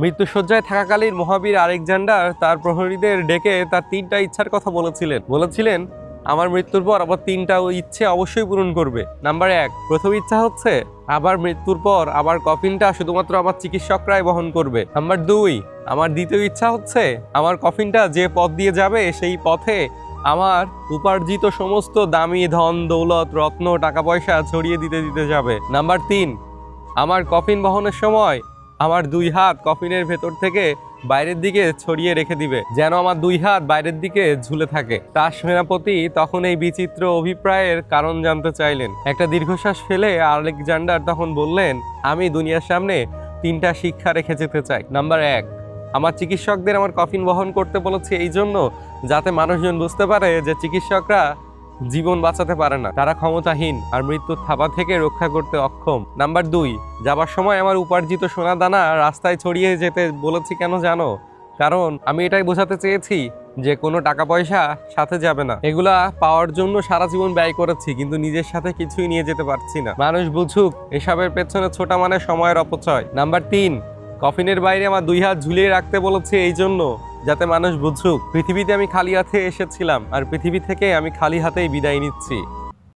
মৃত্যুশয্যায় থাকাকালীন মহাবীর আলেকজান্ডার তার প্রহরীদের ডেকে তার 3টা ইচ্ছার কথা বলেছিলেন আমার মৃত্যুর পর আবার 3টা ইচ্ছে অবশ্যই পূরণ করবে। নাম্বার 1, প্রথম ইচ্ছা হচ্ছে আবার মৃত্যুর পর আবার কফিনটা শুধুমাত্র আমার চিকিৎসকরাই বহন করবে। নাম্বার 2, আমার দ্বিতীয় ইচ্ছা হচ্ছে আমার কফিনটা যে পথ দিয়ে যাবে সেই পথে আমার উপার্জিত সমস্ত দামি ধন দৌলত রত্ন টাকা পয়সা ছড়িয়ে দিতে যাবে। নাম্বার 3, আমার কফিন বহনের সময় আমার 2 হাত কফিনের ভেতর থেকে বাইরের দিকে ছড়িয়ে রেখে দিবে, যেন আমার 2 হাত বাইরের দিকে ঝুলে থাকে। তার সেনাপতি তখন এই বিচিত্র অভিপ্রায়ের কারণ জানতে চাইলেন। একটা দীর্ঘশ্বাস ফেলে আলেকজান্ডার তখন বললেন, আমি দুনিয়ার সামনে 3টা শিক্ষা রেখে যেতে চাই। নাম্বার 1, আমার চিকিৎসকদের আমার কফিন বহন করতে বলেছি এই জন্য যাতে মানুষজন বুঝতে পারে যে চিকিৎসকরা জীবন বাঁচাতে পারে না, তারা ক্ষমতাহীন আর মৃত্যুর থাবা থেকে রক্ষা করতে অক্ষম। নাম্বার 2, যাবার সময় আমার উপার্জিত সোনা দানা রাস্তায় ছড়িয়ে যেতে বলেছি কেন জানো? কারণ আমি এটাই বোঝাতে চেয়েছি যে কোনো টাকা পয়সা সাথে যাবে না, এগুলা পাওয়ার জন্য সারা জীবন ব্যয় করেছি কিন্তু নিজের সাথে কিছুই নিয়ে যেতে পারছি না। মানুষ বুঝুক এসবের পেছনে ছোটা মানে সময়ের অপচয়। নাম্বার 3, কফিনের বাইরে আমার 2 হাত ঝুলিয়ে রাখতে বলেছি এই জন্য যাতে মানুষ বুঝুক পৃথিবীতে আমি খালি হাতে এসেছিলাম আর পৃথিবী থেকে আমি খালি হাতেই বিদায় নিচ্ছি।